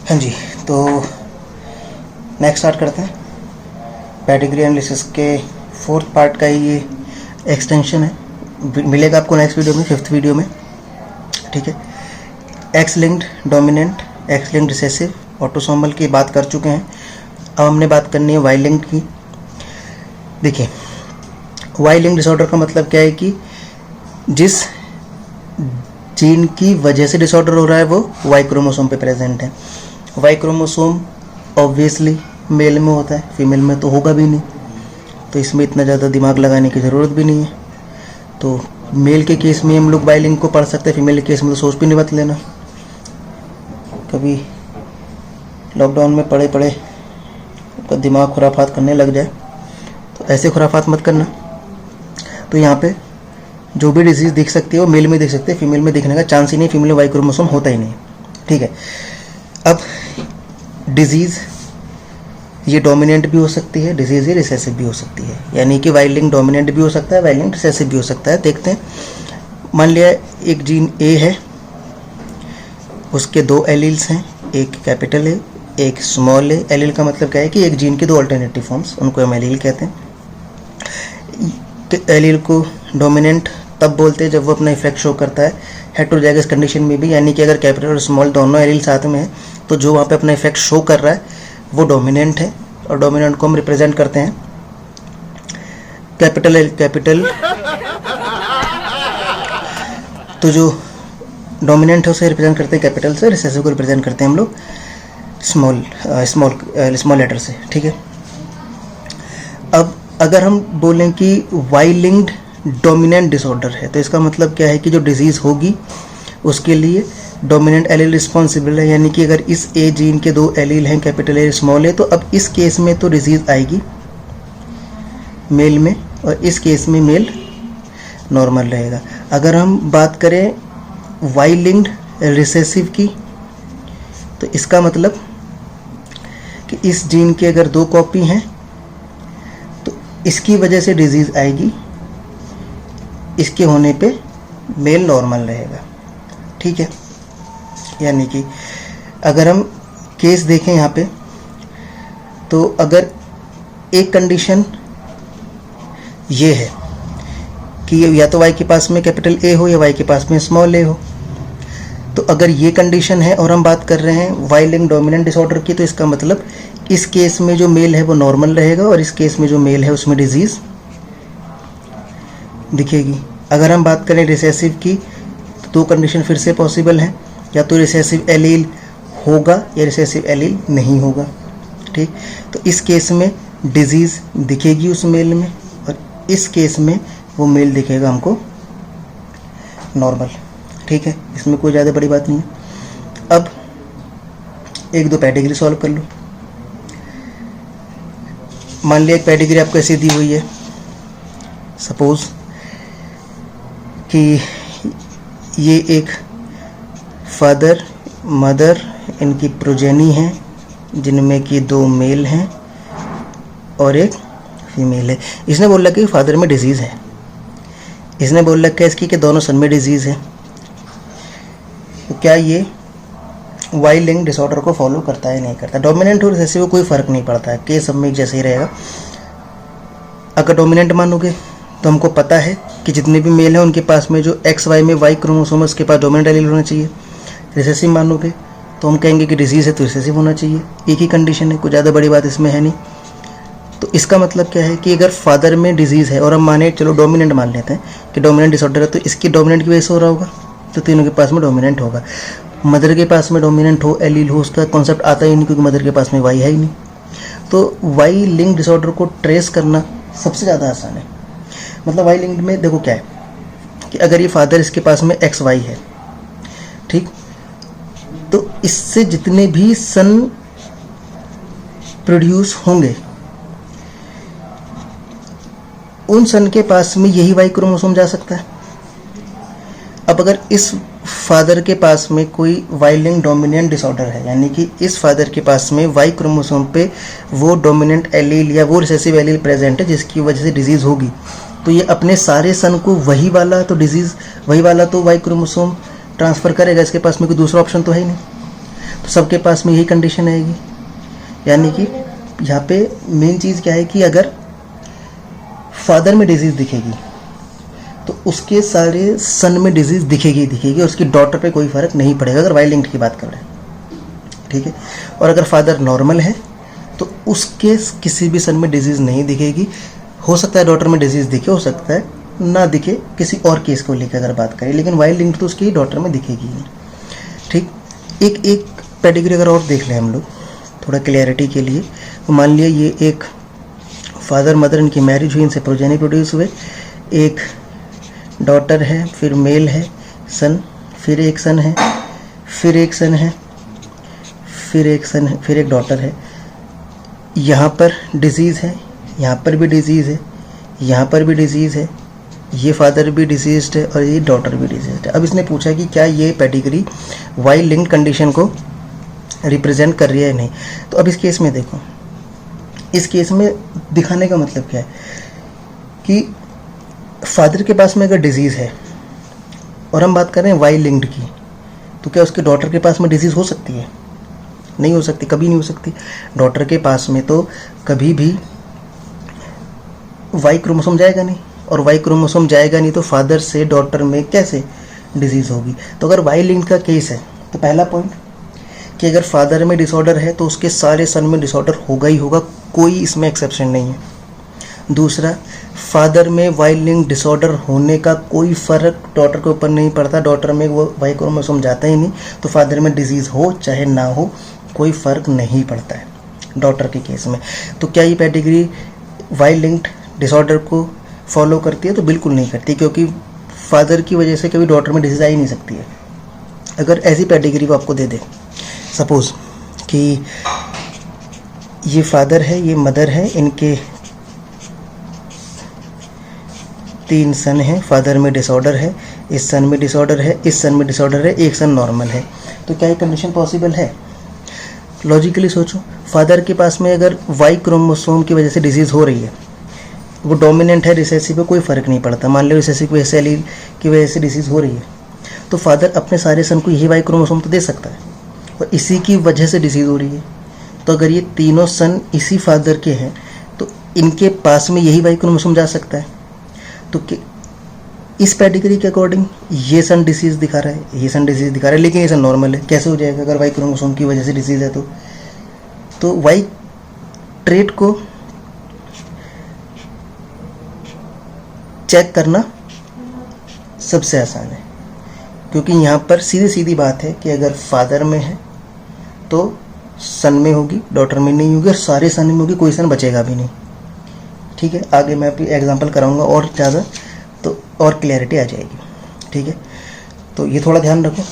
हाँ जी, तो next start करते हैं। पेडिग्री एनालिसिस के 4th पार्ट का ही ये एक्सटेंशन है। मिलेगा आपको नेक्स्ट वीडियो में, 5th वीडियो में, ठीक है। X linked dominant, x linked recessive, autosomal की बात कर चुके हैं। अब हमने बात करनी है वाई लिंक्ड की। देखिए, वाई लिंक्ड डिसऑर्डर का मतलब क्या है कि जिस जीन की वजह से डिसऑर्डर हो रहा है वो वाई क्रोमोसोम पे प्रेजेंट है। वाई क्रोमोसोम ऑब्वियसली मेल में होता है, फीमेल में तो होगा भी नहीं, तो इसमें इतना ज़्यादा दिमाग लगाने की ज़रूरत भी नहीं है। तो मेल के केस में हम लोग वाई लिंक को पढ़ सकते हैं, फीमेल के केस में तो सोच भी नहीं मत लेना। कभी लॉकडाउन में पड़े पड़े का दिमाग खुराफात करने लग जाए तो ऐसे खुराफात मत करना। तो यहाँ पे जो भी डिजीज़ दिख सकती है वो मेल में दिख सकती है, फीमेल में दिखने का चांस ही नहीं, फीमेल में वाई क्रोमोसोम होता ही नहीं, ठीक है। अब डिजीज़ ये डोमिनेंट भी हो सकती है, डिजीज़ ये रिसेसिव भी हो सकती है, यानी कि वाई लिंक डोमिनेंट भी हो सकता है, वाई लिंक रिसेसिव भी हो सकता है। देखते हैं, मान लिया एक जीन ए है, उसके 2 एलील्स हैं, एक कैपिटल ए एक स्मॉल ए। एलील का मतलब क्या है कि एक जीन के 2 अल्टरनेटिव फॉर्म्स, उनको हम एलील कहते हैं। एलील को डोमिनेंट तब बोलते हैं जब वो अपना इफेक्ट शो करता है हेटेरोजाइगस कंडीशन में भी, यानी कि अगर कैपिटल और स्मॉल दोनों एलील साथ में है तो जो वहाँ पे अपना इफेक्ट शो कर रहा है वो डोमिनेंट है। और डोमिनेंट को हम रिप्रेजेंट करते हैं कैपिटल तो जो डोमिनेंट है उसे रिप्रेजेंट करते हैं कैपिटल से, रिसेसिव को रिप्रेजेंट करते हैं हम लोग स्मॉल लेटर से, ठीक है। अब अगर हम बोलें कि वाई लिंक्ड डोमिनेंट डिसऑर्डर है तो इसका मतलब क्या है कि जो डिजीज़ होगी उसके लिए डोमिनेंट एलील रिस्पॉन्सिबल है, यानी कि अगर इस ए जीन के 2 एलील हैं, कैपिटल ए स्मॉल ए, तो अब इस केस में तो डिजीज़ आएगी मेल में और इस केस में मेल नॉर्मल रहेगा। अगर हम बात करें वाई लिंक्ड रिसेसिव की तो इसका मतलब कि इस जीन के अगर 2 कॉपी हैं तो इसकी वजह से डिजीज़ आएगी, इसके होने पे मेल नॉर्मल रहेगा, ठीक है। यानी कि अगर हम केस देखें यहाँ पे तो अगर एक कंडीशन ये है कि या तो वाई के पास में कैपिटल ए हो या वाई के पास में स्मॉल ए हो, तो अगर ये कंडीशन है और हम बात कर रहे हैं वाई लिंक डोमिनेंट डिसऑर्डर की, तो इसका मतलब इस केस में जो मेल है वो नॉर्मल रहेगा और इस केस में जो मेल है उसमें डिजीज़ दिखेगी। अगर हम बात करें रिसेसिव की तो 2 कंडीशन फिर से पॉसिबल हैं, या तो रिसेसिव एलील होगा या रिसेसिव एलील नहीं होगा, ठीक। तो इस केस में डिजीज़ दिखेगी उस मेल में और इस केस में वो मेल दिखेगा हमको नॉर्मल, ठीक है। इसमें कोई ज़्यादा बड़ी बात नहीं है। अब 1-2 पेडिग्री सॉल्व कर लो। मान लिया एक पेडिग्री आपको ऐसी दी हुई है, सपोज कि ये एक फादर मदर इनकी प्रोजेनी हैं जिनमें कि 2 मेल हैं और एक फीमेल है। इसने बोल रखा है कि फादर में डिजीज़ है, इसने बोल रखा है इसकी कि दोनों सन में डिजीज़ है। तो क्या ये वाई लिंक डिसऑर्डर को फॉलो करता है नहीं करता? डोमिनेंट और रिसेसिव को कोई फ़र्क नहीं पड़ता है, केस सब में एक जैसे ही रहेगा। अगर डोमिनेंट मानोगे तो हमको पता है कि जितने भी मेल हैं उनके पास में जो एक्स वाई में वाई क्रोमोसोम्स के पास डोमिनेंट एलील होना चाहिए। रिसेसिव मानोगे तो हम कहेंगे कि डिजीज़ है तो रिसेसिव होना चाहिए, एक ही कंडीशन है, कोई ज़्यादा बड़ी बात इसमें है नहीं। तो इसका मतलब क्या है कि अगर फादर में डिजीज़ है और हम माने चलो डोमिनेंट मान लेते हैं कि डोमिनेंट डिसऑर्डर है, तो इसकी डोमिनेंट की वजह से हो रहा होगा, तो तीनों के पास में डोमिनेंट होगा। मदर के पास में डोमिनेंट हो एलील हो उसका कॉन्सेप्ट आता ही नहीं, क्योंकि मदर के पास में वाई है ही नहीं। तो वाई लिंक डिसऑर्डर को ट्रेस करना सबसे ज़्यादा आसान है। मतलब वाई लिंक में देखो क्या है कि अगर ये फादर इसके पास में एक्स वाई है, ठीक, तो इससे जितने भी सन प्रोड्यूस होंगे उन सन के पास में यही वाई क्रोमोसोम जा सकता है। अब अगर इस फादर के पास में कोई वाई लिंक डोमिनेंट डिसऑर्डर है, यानी कि इस फादर के पास में वाई क्रोमोसोम पे वो डोमिनेंट एलील या वो रिसेसिव एलील प्रेजेंट है जिसकी वजह से डिजीज़ होगी, तो ये अपने सारे सन को वही वाला तो वाई क्रोमोसोम ट्रांसफ़र करेगा, इसके पास में कोई दूसरा ऑप्शन तो है ही नहीं। तो सबके पास में यही कंडीशन आएगी। यानी कि यहाँ पे मेन चीज़ क्या है कि अगर फादर में डिजीज़ दिखेगी तो उसके सारे सन में डिजीज़ दिखेगी दिखेगी, उसकी डॉटर पे कोई फ़र्क नहीं पड़ेगा अगर वाई लिंक्ड की बात कर रहे हैं, ठीक है। और अगर फादर नॉर्मल है तो उसके किसी भी सन में डिजीज़ नहीं दिखेगी। हो सकता है डॉटर में डिजीज़ दिखे, हो सकता है ना दिखे किसी और केस को लेकर अगर बात करें, लेकिन वाई लिंक्ड तो उसकी डॉटर में दिखेगी ही, ठीक। एक पेडिग्री अगर और देख लें हम लोग थोड़ा क्लियरिटी के लिए, तो मान लिया ये एक फादर मदर इनकी मैरिज हुई, इनसे प्रोजेनी प्रोड्यूस हुए, एक डॉटर है, फिर मेल है, सन, फिर एक सन है, फिर एक सन है, फिर एक सन है, फिर एक डॉटर है। यहाँ पर डिजीज़ है, यहाँ पर भी डिजीज़ है, यहाँ पर भी डिजीज़ है, ये फादर भी डिजीज्ड है और ये डॉटर भी डिजीज्ड है। अब इसने पूछा कि क्या ये पेडिग्री वाई लिंक्ड कंडीशन को रिप्रेजेंट कर रही है या नहीं। तो अब इस केस में देखो, इस केस में दिखाने का मतलब क्या है कि फादर के पास में अगर डिजीज़ है और हम बात कर रहे हैं वाई लिंक्ड की, तो क्या उसके डॉटर के पास में डिजीज़ हो सकती है? नहीं हो सकती, कभी नहीं हो सकती। डॉटर के पास में तो कभी भी वाई क्रोमोसोम जाएगा नहीं, और वाई क्रोमोसोम जाएगा नहीं तो फादर से डॉटर में कैसे डिजीज़ होगी। तो अगर वाई लिंक्ड का केस है तो पहला पॉइंट कि अगर फादर में डिसऑर्डर है तो उसके सारे सन में डिसऑर्डर होगा ही होगा, कोई इसमें एक्सेप्शन नहीं है। दूसरा, फादर में वाई लिंक्ड डिसऑर्डर होने का कोई फ़र्क डॉटर के ऊपर नहीं पड़ता, डॉटर में वो वाई क्रोमोसोम जाता ही नहीं, तो फादर में डिजीज़ हो चाहे ना हो कोई फ़र्क नहीं पड़ता है डॉटर के केस में। तो क्या ये पेडिग्री वाई लिंक्ड डिसऑर्डर को फॉलो करती है? तो बिल्कुल नहीं करती, क्योंकि फादर की वजह से कभी डॉटर में डिजीज़ आ ही नहीं सकती है। अगर ऐसी पेडिग्री को आपको दे दे, सपोज़ कि ये फादर है, ये मदर है, इनके 3 सन हैं, फादर में डिसऑर्डर है, इस सन में डिसऑर्डर है, इस सन में डिसऑर्डर है, एक सन नॉर्मल है, तो क्या ये कंडीशन पॉसिबल है? लॉजिकली सोचो, फादर के पास में अगर वाई क्रोमोसोम की वजह से डिजीज़ हो रही है, वो डोमिनेंट है, रिसेसिव पे कोई फ़र्क नहीं पड़ता, मान लो रिसेसिव की वजह से एलील की वजह से डिजीज़ हो रही है, तो फादर अपने सारे सन को यही वाई क्रोमोसोम तो दे सकता है, और इसी की वजह से डिजीज़ हो रही है। तो अगर ये तीनों सन इसी फादर के हैं तो इनके पास में यही वाई क्रोमोसोम जा सकता है। तो इस पेडिग्री के अकॉर्डिंग ये सन डिसीज़ दिखा रहा है, ये सन डिसीज़ दिखा रहा है, लेकिन ये सन नॉर्मल है। कैसे हो जाएगा अगर वाई क्रोमोसोम की वजह से डिसीज़ है? तो वाई ट्रेट को चेक करना सबसे आसान है, क्योंकि यहाँ पर सीधी सीधी बात है कि अगर फादर में है तो सन में होगी, डॉटर में नहीं होगी, और सारे सन में होगी, कोई सन बचेगा भी नहीं, ठीक है। आगे मैं अभी एग्जांपल कराऊंगा और ज़्यादा, तो और क्लैरिटी आ जाएगी, ठीक है। तो ये थोड़ा ध्यान रखो।